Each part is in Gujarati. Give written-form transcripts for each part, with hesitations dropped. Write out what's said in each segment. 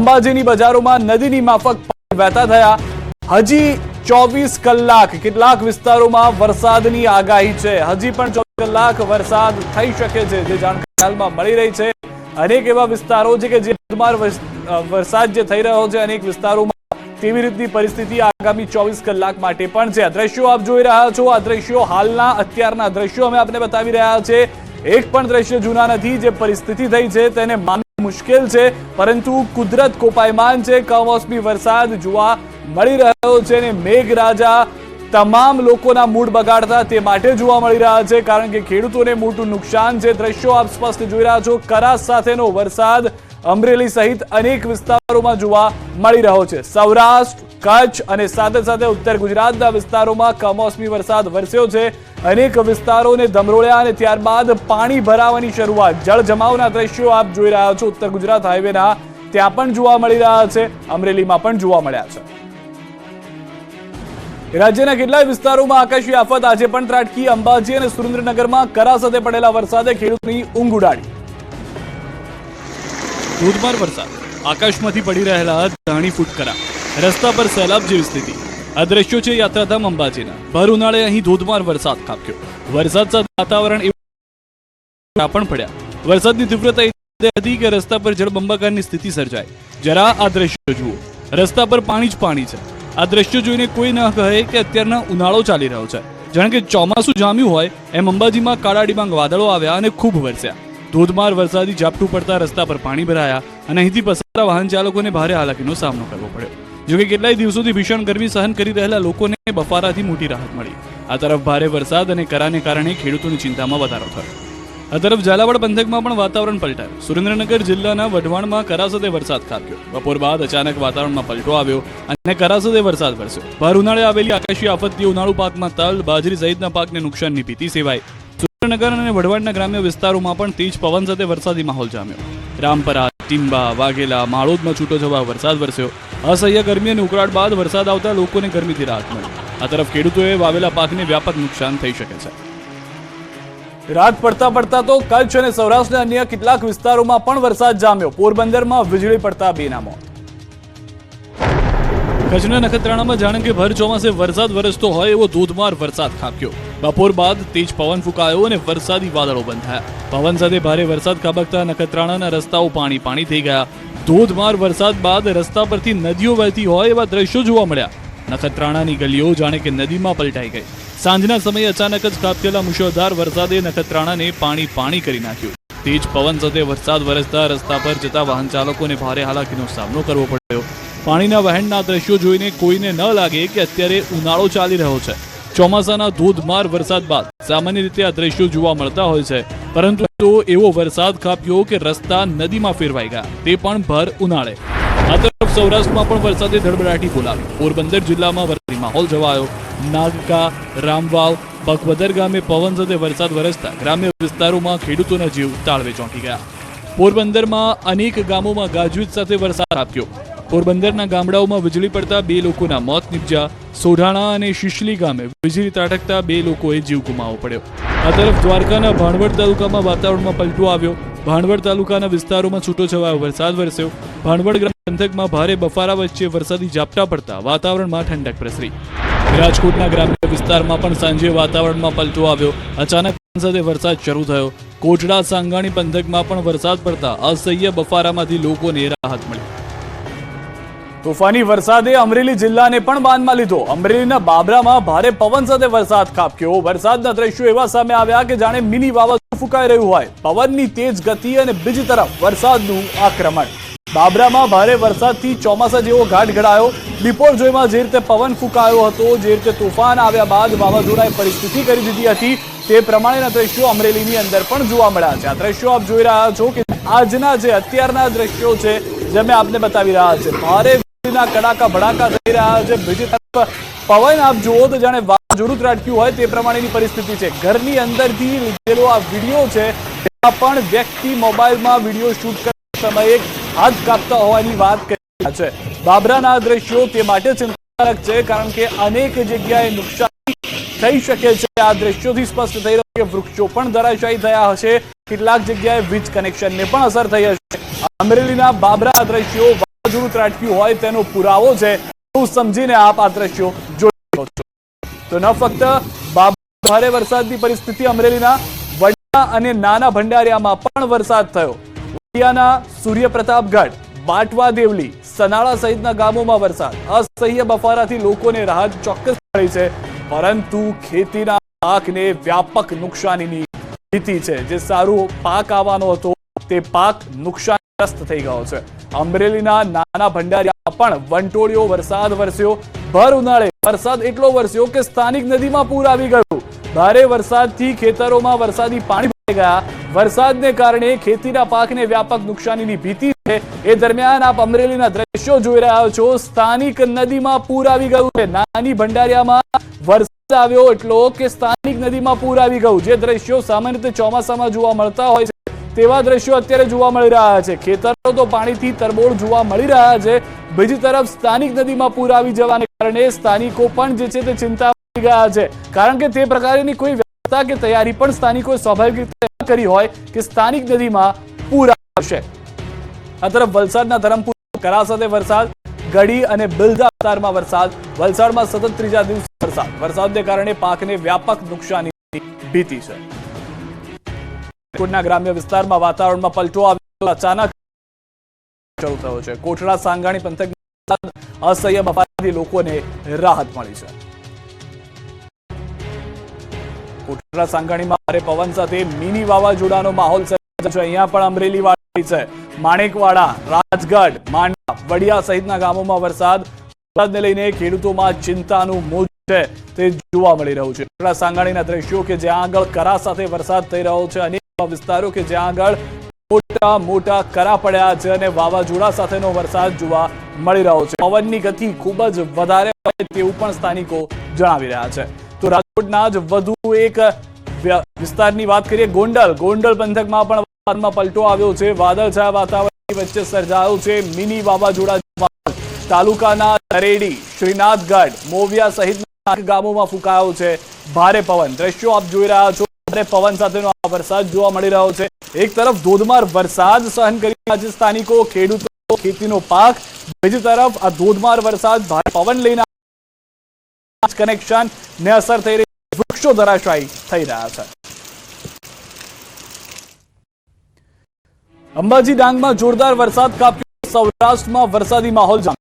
અંબાજીની બજારોમાં નદીની માફક પાણી વહેતા થયા। હજી 24 કલાક કેટલાક વિસ્તારોમાં વરસાદની આગાહી છે। હજી પણ 24 કલાક વરસાદ થઈ શકે છે, જે જાણકારી હાલમાં મળી રહી છે। અનેક એવા વિસ્તારો છે કે જે ધોધમાર વરસાદ જે થઈ રહ્યો છે અનેક વિસ્તારોમાં, તેવી રીતની પરિસ્થિતિ આગામી 24 કલાક માટે પણ છે। આ દ્રશ્યો આપ જોઈ રહ્યા છો। આ દ્રશ્યો હાલના અત્યારના દ્રશ્યો અમે આપને બતાવી રહ્યા છે। એક પણ દ્રશ્ય જૂના નથી। જે પરિસ્થિતિ થઈ છે તેને માનવું મુશ્કેલ છે, પરંતુ કુદરત કોપાયમાન છે। કમોસમી વરસાદ જોવા મળી રહ્યો છે અને મેઘરાજા તમામ લોકોના મૂડ બગાડતા તે માટે જોવા મળી રહ્યા છે, કારણ કે ખેડૂતોને મોટું નુકસાન છે। દ્રશ્યો આપ સ્પષ્ટ જોઈ રહ્યા છો। કરા સાથેનો વરસાદ અમરેલી સહિત અનેક વિસ્તારોમાં જોવા મળી રહ્યો છે। સૌરાષ્ટ્ર, કચ્છ અને સાથે સાથે ઉત્તર ગુજરાતના વિસ્તારોમાં કમોસમી વરસાદ વરસ્યો છે। અનેક વિસ્તારોને ધમરોળ્યા અને ત્યારબાદ પાણી ભરાવાની શરૂઆત। જળ જમાવના દ્રશ્યો આપ જોઈ રહ્યા છો। ઉત્તર ગુજરાત હાઈવેના ત્યાં પણ જોવા મળી રહ્યા છે, અમરેલીમાં પણ જોવા મળ્યા છે। રાજ્યના કેટલાય વિસ્તારોમાં આકાશી આફત આજે પણ ત્રાટકી। અંબાજી અને સુરેન્દ્રનગરમાં કરા સાથે પડેલા વરસાદે ખેડૂતની ઊંઘ ઉડાડી। ધોધમાર વરસાદ, આકાશમાંથી પડી રહેલા ધાણી ફૂટકરા, રસ્તા પર સૈલાબ જેવી સ્થિતિ। આ દ્રશ્યો છે યાત્રાધામ અંબાજીના। ભર ઉનાળે અહીં ધોધમાર વરસાદ ખાબક્યો। વરસાદ સાથે વાતાવરણ એવું પણ પડ્યા। વરસાદની તીવ્રતા એ હતી કે રસ્તા પર જળબંબાકારની સ્થિતિ સર્જાઈ। જરા આ દ્રશ્યો જુઓ, રસ્તા પર પાણી જ પાણી છે। આ દ્રશ્યો જોઈને કોઈ ન કહે કે અત્યારના ઉનાળો ચાલી રહ્યો છે। જાણે કે ચોમાસું જામ્યું હોય એમ અંબાજીમાં કાળા ડિબાંગ વાદળો આવ્યા અને ખૂબ વરસ્યા। ધોધમાર વરસાદી ઝાપટું પડતા રસ્તા પર પાણી ભરાયા અને અહીંથી પસાર વાહન ચાલકોને ભારે હાલાકીનો સામનો કરવો પડ્યો। જોકે કેટલાય દિવસોથી ભીષણ ગરમી સહન કરી રહેલા લોકોને બફારાથી મોટી રાહત મળી। આ તરફ ભારે વરસાદ અને કરાને કારણે ખેડૂતોની ચિંતામાં વધારો થયો। આ તરફ ઝાલાવાડ પંથકમાં પણ વાતાવરણ પલટાયું। સુરેન્દ્રનગર જિલ્લાના વઢવાણમાં કરા સાથે વરસાદ ખાબક્યો। બપોર બાદ અચાનક વાતાવરણમાં પલટો આવ્યો અને કરા સાથે વરસાદ વરસ્યો। ભર ઉનાળે આવેલી આકાશી આફતથી ઉનાળુ પાકમાં તલ, બાજરી સહિતના પાકને નુકસાનની ભીતિ સેવાઈ। સુરેન્દ્રનગર અને વઢવાણના ગ્રામ્ય વિસ્તારોમાં પણ તેજ પવન સાથે વરસાદી માહોલ જામ્યો। રામપરા, ટીંબા, વાઘેલા, માળોદમાં છૂટોછવાયો વરસાદ વરસ્યો। અસહ્ય ગરમી અને ઉકળાટ બાદ વરસાદ આવતા લોકોને ગરમીથી રાહત મળી। આ તરફ ખેડૂતોએ વાવેલા પાકને વ્યાપક નુકસાન થઈ શકે છે। રાત પડતા પડતા તો કચ્છ અને સૌરાષ્ટ્રના અન્ય કેટલાક વિસ્તારોમાં પણ વરસાદ જામ્યો। પોરબંદરમાં વીજળી પડતા બેના મોત। કચ્છના નખત્રાણામાં જાણે કે ભર ચોમાસે વરસાદ વરસતો હોય એવો ધોધમાર વરસાદ ખાબક્યો। બપોર બાદ તેજ પવન ફૂંકાયો અને વરસાદી વાદળો બંધાયા। પવન સાથે ભારે વરસાદ ખાબકતા નખત્રાણાના રસ્તાઓ પાણી પાણી થઈ ગયા। ધોધમાર વરસાદ બાદ રસ્તા પરથી નદીઓ વહેતી હોય એવા દ્રશ્યો જોવા મળ્યા। નખત્રાણાની ગલીઓ જાણે કે નદીમાં પલટાઈ ગઈ। સાંજના સમયે અચાનક જ ખાબકેલા મુશળધાર વરસાદે નખત્રાણાને પાણી પાણી કરી નાખ્યું। તેજ પવન સાથે વરસાદ વરસતા રસ્તા પર જતા વાહન ચાલકોને ભારે હાલાકીનો સામનો કરવો પડ્યો। પાણીના વહેણના દ્રશ્યો જોઈને કોઈને ન લાગે કે અત્યારે ઉનાળો ચાલી રહ્યો છે। ચોમાસાના ધોધમાર વરસાદ બાદ સામાન્ય રીતે આ દ્રશ્યો જોવા મળતા હોય છે, પરંતુ તો એવો વરસાદ ખાબક્યો કે રસ્તા નદીમાં ફેરવાઈ ગયા, તે પણ ભર ઉનાળે। આ તરફ સૌરાષ્ટ્રમાં પણ વરસાદે ધડબડાટી બોલાવી। પોરબંદર જિલ્લામાં વરસાદી માહોલ છવાયો। નાગકા, રામવાવ, બખવદર ગામે પવન સાથે વરસાદ વરસતા ગ્રામ્ય વિસ્તારોમાં ખેડૂતોના જીવ તાળવે ચોંટી ગયા। પોરબંદરમાં અનેક ગામોમાં ગાજવીજ સાથે વરસાદ ખાબક્યો। પોરબંદરના ગામડાઓમાં વીજળી પડતા 2 લોકોના મોત નીપજ્યા। સોઢાણા અને શિશલી ગામે વીજળી ત્રાટકતા 2 લોકોએ જીવ ગુમાવવો પડ્યો। આ તરફ દ્વારકાના ભાણવડ તાલુકામાં વાતાવરણમાં પલટો આવ્યો। ભાણવડ તાલુકાના વિસ્તારોમાં છૂટોછવાયો વરસાદ વરસ્યો। ભાણવડ ગ્રામ પંથકમાં ભારે બફારા વચ્ચે વરસાદી ઝાપટા પડતા વાતાવરણમાં ઠંડક પ્રસરી। રાજકોટના ગ્રામ્ય વિસ્તારમાં પણ સાંજે વાતાવરણમાં પલટો આવ્યો। અચાનક સાથે વરસાદ શરૂ થયો। કોટડા સાંગાણી પંથકમાં પણ વરસાદ પડતા અસહ્ય બફારામાંથી લોકોને રાહત મળી। તોફાની વરસાદે અમરેલી જિલ્લાને પણ બાનમાં લીધો। અમરેલીના બાબરામાં ભારે પવન સાથે વરસાદ ખાબક્યો। વરસાદના દ્રશ્યો એવા સામે આવ્યા કે જાણે મિની વાવાઝોડું ફૂંકાઈ રહ્યું હોય। પવનની તેજ ગતિ અને બીજી તરફ વરસાદનું આક્રમણ। બાબરામાં ભારે વરસાદથી ચોમાસા જેવો ઘાટ ઘડાયો। બિપોરજોયમાં જે રીતે પવન ફૂંકાયો હતો, જે રીતે તોફાન આવ્યા બાદ વાવાઝોડાએ પરિસ્થિતિ કરી દીધી હતી, તે પ્રમાણેના દ્રશ્યો અમરેલીની અંદર પણ જોવા મળ્યા છે। આ દ્રશ્યો આપ જોઈ રહ્યા છો કે આજના જે અત્યારના દ્રશ્યો છે જે અમે આપને બતાવી રહ્યા છે। ભારે વીજળીના કડાકા ભડાકા થઈ રહ્યા છે। બીજી તરફ પવન આપ જુઓ તો જાણે વાવાઝોડું ત્રાટક્યું હોય તે પ્રમાણેની પરિસ્થિતિ છે। ઘરની અંદરથી લીધેલો આ વિડીયો છે, તેમાં પણ વ્યક્તિ મોબાઈલમાં વિડીયો શૂટ કરતા સમયે હાથ કાપતા હોવાની વાત કરી રહ્યા છે। બાબરાના દ્રશ્યો તે માટે ચિંતાજનક છે, કારણ કે અનેક જગ્યાએ નુકસાન થઈ શકે છે। આ દ્રશ્યોથી સ્પષ્ટ થઈ રહ્યું કે વૃક્ષો પણ ધરાશાયી થયા હશે। કેટલાક જગ્યાએ વીજ કનેક્શનને પણ અસર થઈ હશે। અમરેલીના બાબરા દ્રશ્યો વાવાઝોડું ત્રાટક્યું હોય તેનો પુરાવો છે એવું સમજીને આપ આ દ્રશ્યો જોઈ શકો છો. તો ન ફક્ત ભારે વરસાદની પરિસ્થિતિ, અમરેલીના વડિયા અને નાના ભંડારિયામાં પણ વરસાદ થયો. વડિયાના સૂર્યપ્રતાપગઢ, બાટવા દેવલી, સનાળા સહિતના ગામોમાં વરસાદ. અસહ્ય બફારાથી લોકોને રાહત ચોક્કસ મળી છે, પરંતુ ખેતીના પાકને વ્યાપક નુકસાનીની ભીતિ છે. જે સારું પાક આવવાનો હતો તે પાક નુકસાનગ્રસ્ત થઈ ગયો છે. અમરેલીના નાના ભંડારિયામાં પણ વંટોળિયો વરસાદ વરસ્યો. ભર ઉનાળે વરસાદ એટલો વરસ્યો કે સ્થાનિક નદીમાં પૂર આવી ગયું. ભારે વરસાદથી ખેતરોમાં વરસાદી પાણી ભરાઈ ગયા. વરસાદને કારણે ખેતીના પાકને વ્યાપક નુકસાનીની ભીતિ છે. એ દરમિયાન આપ અમરેલીના દ્રશ્યો જોઈ રહ્યા છો. સ્થાનિક નદીમાં પૂર આવી ગયું છે. નાની ભંડારિયામાં વરસાદ આવ્યો એટલો કે સ્થાનિક નદીમાં પૂર આવી ગયું. જે દ્રશ્યો સામાન્ય રીતે ચોમાસામાં જોવા મળતા હોય છે તેવા દ્રશ્યો અત્યારે જોવા મળી રહ્યા છે. ખેતરો તો પાણીથી તરબોળ જોવા મળી રહ્યા છે. બીજી તરફ સ્થાનિક નદીમાં પૂર આવી જવાને કારણે સ્થાનિકો પણ જે છે તે ચિંતામાં આવી ગયા છે. કારણ કે તે પ્રકારની કોઈ વ્યવસ્થા કે તૈયારી પણ સ્થાનિકોએ સ્વાભાવિક રીતે કરી હોય કે સ્થાનિક નદીમાં પૂર આવશે. આ તરફ વલસાડના ધરમપુર, કરા સાથે વરસાદ. ગઢી અને બિલદા વિસ્તારમાં વરસાદ. વલસાડમાં સતત ત્રીજા દિવસે વરસાદ. વરસાદને કારણે પાકને વ્યાપક નુકસાનીની ભીતિ છે. રાજકોટના ગ્રામ્ય વિસ્તારમાં વાતાવરણમાં પલટો આવ્યો. અચાનક શરૂ થયો છે. કોટડા સાંગાણી પંથકમાં અસહ્ય બફારાથી લોકોને રાહત મળી છે. કોટડા સાંગાણીમાં ભારે પવન સાથે મિની વાવાઝોડાનો માહોલ સર્જાયો છે. અહીંયા પણ અમરેલી વાળી છે. માણેકવાડા, રાજગઢ, માંડવા, વડિયા સહિતના ગામોમાં વરસાદને લઈને ખેડૂતોમાં ચિંતાનું મોજું છે તે જોવા મળી રહ્યું છે. કોટડા સાંગાણીના દ્રશ્યો કે જ્યાં આગળ કરા સાથે વરસાદ થઈ રહ્યો છે. અનેક વિસ્તારો કે જ્યાં આગળ મોટા મોટા કરા પડ્યા છે અને વાવાઝોડા સાથેનો વરસાદ જોવા મળી રહ્યો છે. પવનની ગતિ ખૂબ જ વધારે હોય તેવું પણ સ્થાનિકો જણાવી રહ્યા છે. તો રાજકોટના જ વધુ એક વિસ્તારની વાત કરીએ. ગોંડલ પંથકમાં પણ વાતાવરણમાં પલટો આવ્યો છે. વાદળછાયા વાતાવરણની વચ્ચે સર્જાયો છે મિની વાવાઝોડા. તાલુકાના તરેડી, શ્રીનાથગઢ, મોવિયા સહિતના ગામોમાં ફૂંકાયો છે ભારે પવન. દ્રશ્યો આપ જોઈ રહ્યા છો. ભારે પવન સાથેનો આ વરસાદ જોવા મળી રહ્યો છે. એક તરફ ધોધમાર વરસાદ સહન કરી રહ્યા છે સ્થાનિકો, ખેડૂતો, ખેતીનો પાક. બીજી તરફ આ ધોધમાર વરસાદ, ભારે પવન લઈને કનેક્શન ને અસર થઈ રહી, વૃક્ષો ધરાશાયી થઈ રહ્યા છે. અંબાજી ડાંગમાં જોરદાર વરસાદ ખાબક્યો. સૌરાષ્ટ્રમાં વરસાદી માહોલ જામ્યો.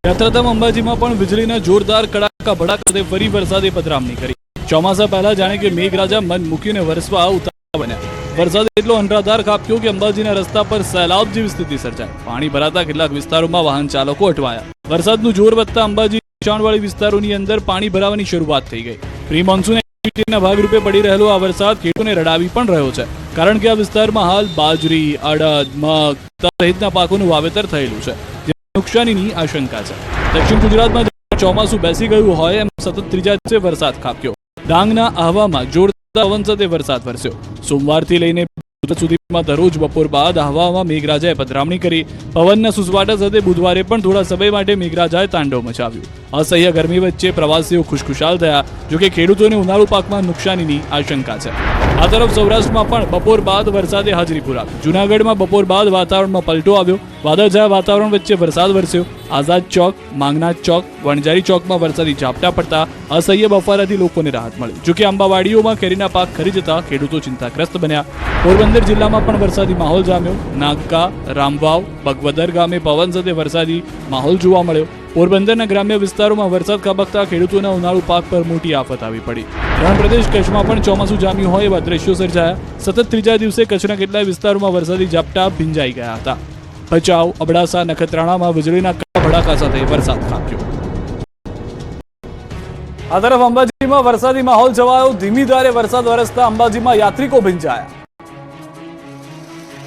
યાત્રાધામ અંબાજીમાં પણ વીજળીના જોરદાર કડાકા ભડાકા સાથે ફરી વરસાદે પધરામણી કરી. ચોમાસા પહેલા જાણે કે મેઘરાજા મન મૂકીને વરસવા ઉતાવળા બન્યા. વરસાદ એટલો અનરાધાર ખાબક્યો કે અંબાજીના રસ્તા પર સૈલાબ જેવી સ્થિતિ સર્જાઈ. પાણી ભરાતા કેટલાક વિસ્તારોમાં વાહન ચાલકો અટવાયા. વરસાદનું જોર વધતા અંબાજી નીચાણવાળી વિસ્તારોની અંદર પાણી ભરાવાની શરૂઆત થઈ ગઈ. પ્રી મોન્સૂન એક્ટિવિટીના ભાગરૂપે પડી રહેલો આ વરસાદ ખેડૂતોને રડાવી પણ રહ્યો છે. કારણ કે આ વિસ્તારમાં હાલ બાજરી, અડદ, મગ, તલ સહિતના પાકોનું વાવેતર થયેલું છે. નુકસાનીની આશંકા છે. દક્ષિણ ગુજરાતમાં ચોમાસું બેસી ગયું હોય એમ સતત ત્રીજા દિવસે વરસાદ ખાબક્યો. ડાંગના આહવામાં જોરદાર પવન સાથે વરસાદ વરસ્યો. સોમવારથી લઈને સુધીમાં દરરોજ બપોર બાદ આહવામાં મેઘરાજાએ પધરામણી કરી. પવનના સુસવાટા સાથે બુધવારે પણ થોડા સમય માટે મેઘરાજાએ તાંડવ મચાવ્યું. અસહ્ય ગરમી વચ્ચે પ્રવાસીઓ ખુશખુશાલ થયા. જોકે ખેડૂતોને ઉનાળુ પાકમાં નુકસાનીની આશંકા છે. આ તરફ સૌરાષ્ટ્રમાં પણ બપોર બાદ વરસાદે હાજરી પુરાવી. જૂનાગઢમાં બપોર બાદ વાતાવરણમાં પલટો આવ્યો. વાદળછાયા વાતાવરણ વચ્ચે વરસાદ વરસ્યો. આઝાદ ચોક, માંગનાથ ચોક, વણઝારી ચોકમાં વરસાદી ઝાપટા પડતા અસહ્ય બફારાથી લોકોને રાહત મળી. જોકે આંબાવાડીઓમાં કેરીના પાક ખરી જતા ખેડૂતો ચિંતાગ્રસ્ત બન્યા. પોરબંદર જિલ્લામાં પણ વરસાદી માહોલ જામ્યો. નાગકા, રામવાવ, બગવદર ગામે પવન સાથે વરસાદી માહોલ જોવા મળ્યો. પોરબંદરના ગ્રામ્ય વિસ્તારોમાં વરસાદ ખાબકતા ખેડૂતોના ઉનાળુ પાક પર મોટી આફત આવી પડી. રણ પ્રદેશ કચ્છમાં પણ ચોમાસું જામ્યું હોય એવા દ્રશ્યો સર્જાયા. સતત ત્રીજા દિવસે કચ્છના કેટલાક વિસ્તારોમાં વરસાદી ઝાપટા ભીંજાઈ ગયા હતા. ભચાઉ, અબડાસા, નખત્રાણામાં વીજળીના ભડાકા સાથે વરસાદ ખાબક્યો. આ તરફ અંબાજીમાં વરસાદી માહોલ છવાયો. ધીમી ધારે વરસાદ વરસતા અંબાજીમાં યાત્રિકો ભીંજાયા.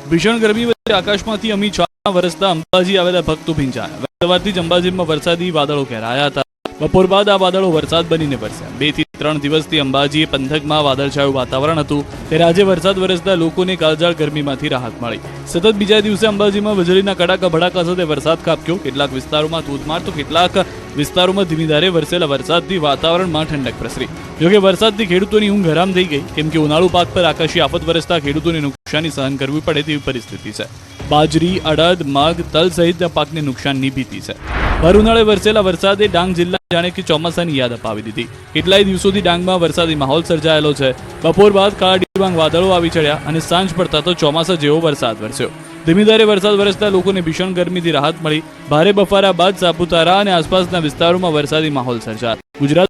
ભીષણ ગરમી વચ્ચે આકાશમાંથી અમી છાંટા વરસતા અંબાજી આવેલા ભક્તો ભીંજાયા. સવારથી જ અંબાજીમાં વરસાદી વાદળો ઘેરાયા હતા. બપોર બાદ આ વાદળો વરસાદ બનીને વરસ્યા. 2 થી 3 દિવસથી અંબાજી પંથકમાં વાદળછાયું વાતાવરણ હતું, ત્યારે આજે વરસાદ વરસતા લોકોને કાળઝાળ ગરમીમાંથી રાહત મળી. સતત બીજા દિવસે અંબાજીમાં વીજળીના કડાકા ભડાકા સાથે વરસાદ ખાબક્યો. કેટલાક વિસ્તારોમાં ધોધમાર તો કેટલાક વિસ્તારોમાં ધીમી ધારે વરસેલા વરસાદથી વાતાવરણમાં ઠંડક પ્રસરી. જોકે વરસાદથી ખેડૂતોની ઊંઘ હરામ થઈ ગઈ, કેમ કે ઉનાળુ પાક પર આકાશી આફત વરસતા ખેડૂતોને નુકસાની સહન કરવી પડે તેવી પરિસ્થિતિ છે. બાજરી, અડદ, મગ, તલ સહિતના પાકને નુકસાનની ભીતિ છે. ભર ઉનાળે વરસેલા વરસાદે ડાંગ જિલ્લા જાણે કે ચોમાસાની યાદ અપાવી દીધી. કેટલાય દિવસોથી ડાંગમાં વરસાદી માહોલ સર્જાયેલો છે. બપોર બાદ કાળા ડિબાંગ વાદળો આવી ચડ્યા અને સાંજ પડતા તો ચોમાસા જેવો વરસાદ વરસ્યો. ધીમી ધારે વરસાદ વરસતા લોકોને ભીષણ ગરમીથી રાહત મળી. ભારે બફારા બાદ સાપુતારા અને આસપાસના વિસ્તારોમાં વરસાદી માહોલ સર્જાયો. ગુજરાત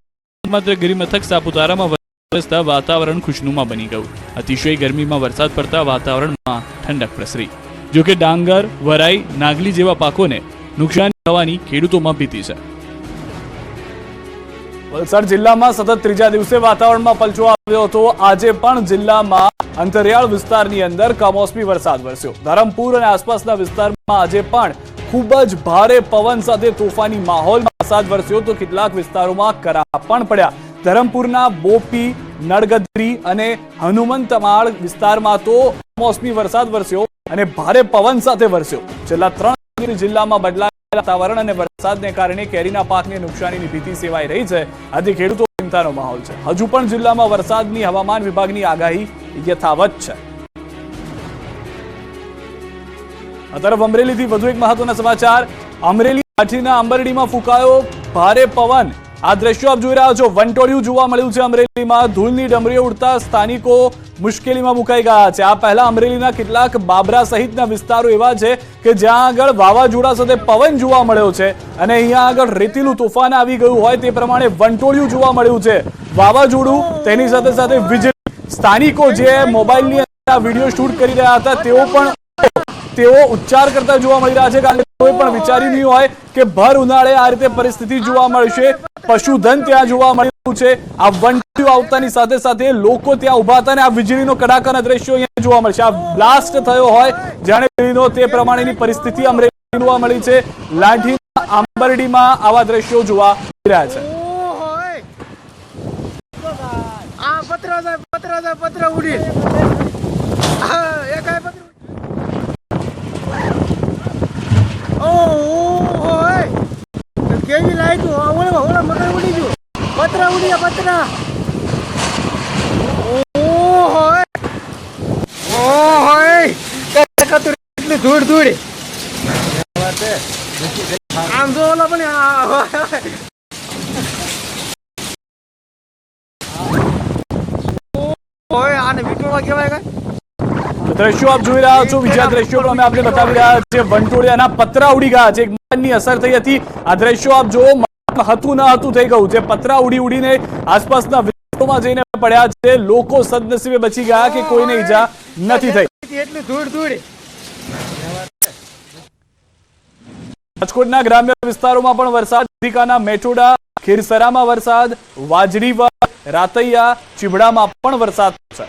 માત્ર ગિરિમથક સાપુતારામાં વરસતા વાતાવરણ ખુશનુમા બની ગયું. અતિશય ગરમીમાં વરસાદ પડતા વાતાવરણમાં ઠંડક પ્રસરી. જોકે ડાંગર, વરાઈ, નાગલી જેવા પાકોને નુકસાન થવાની ખેડૂતોમાં ભીતિ છે. વલસાડ જિલ્લામાં સતત ત્રીજા દિવસે વાતાવરણમાં પલટો આવ્યો હતો. આજે પણ જિલ્લામાં અંતરિયાળ વિસ્તારની અંદર કમોસમી વરસાદ વરસ્યો. ધરમપુર અને આસપાસના વિસ્તારમાં આજે પણ ખૂબ જ ભારે પવન સાથે તોફાની માહોલમાં વરસાદ વરસ્યો તો કેટલાક વિસ્તારોમાં કરા પણ પડ્યા. ધરમપુરના બોપી, નળગદરી અને હનુમંતમાળ વિસ્તારમાં તો કમોસમી વરસાદ વરસ્યો અને ભારે પવન સાથે વરસ્યો. છેલ્લા 3 દિવસથી જિલ્લામાં બદલાયેલા વાતાવરણ અને વરસાદને કારણે કેરીના પાકને નુકસાનીની ભીતિ સેવાઈ રહી છે. આથી ખેડૂતો ચિંતાનો માહોલ છે. હજુ પણ જિલ્લામાં વરસાદની હવામાન વિભાગની આગાહી યથાવત છે. આ તરફ અમરેલીથી વધુ એક મહત્વના સમાચાર. અમરેલી લાઠીના અંબરડીમાં ફૂંકાયો ભારે પવન. આ દ્રશ્યો આપ જોઈ રહ્યા છો. વંટોળિયું જોવા મળ્યું છે અમરેલીમાં. ધૂળની ડમરીઓ ઉડતા સ્થાનિકો મુશ્કેલીમાં મુકાઈ ગયા છે. આ પહેલા અમરેલીના કેટલાક બાબરા સહિતના વિસ્તારો એવા છે કે જ્યાં આગળ વાવાઝોડા સાથે પવન જોવા મળ્યો છે અને અહીંયા આગળ રેતીલું તોફાન આવી ગયું હોય તે પ્રમાણે વંટોળિયું જોવા મળ્યું છે. વાવાઝોડું તેની સાથે સાથે વીજળી. સ્થાનિકો જે મોબાઈલની અંદર વિડીયો શૂટ કરી રહ્યા હતા તેઓ ઉચ્ચાર કરતા જોવા મળી રહ્યા છે, કારણ કે કોઈ પણ વિચારી નહીં હોય કે ભર ઉનાળે આ રીતે પરિસ્થિતિ જોવા મળશે. પશુધન ત્યાં જોવા મળ્યું છે. આ વંટોળિયું આવતાની સાથે સાથે લોકો ત્યાં ઉભા હતા અને આ વીજળીનો કડાકાના દ્રશ્યો અહીંયા જોવા મળશે. આ બ્લાસ્ટ થયો હોય જાણે વીજળીનો, તે પ્રમાણેની પરિસ્થિતિ અમરેલી જોવા મળી છે. લાઠીના આંબરડીમાં આવા દ્રશ્યો જોવા મળી રહ્યા છે. પત્ર ઉડી કેવી લાઈટ ઓલા મકર ઉડી ગયું. પત્ર ઉડી પત્ર. એટલી ધૂળ ધૂળ આમ જો ઓલા પણ આને વીટોળા કહેવાય કઈ. દ્રશ્યો આપ જોઈ રહ્યા છો. બીજા દ્રશ્યો પણ અમે આપને બતાવી રહ્યા છીએ. વંટોળિયાના પતરા ઉડી ગયા છે. એક માનની અસર થઈ હતી. આ દ્રશ્યો આપ જો હતું ન હતું થઈ ગયું છે. પતરા ઉડીને આસપાસના વિસ્તારોમાં જઈને પડ્યા છે. લોકો સદનસીબે બચી ગયા કે કોઈને ઈજા નથી થઈ. એટલી ધૂળ ધૂળ. રાજકોટના ગ્રામ્ય વિસ્તારોમાં પણ વરસાદ. અધિકાના મેઠોડા, ખીરસરામાં વરસાદ. વાજડીવડ, રાતૈયા, ચીબડામાં પણ વરસાદ છે.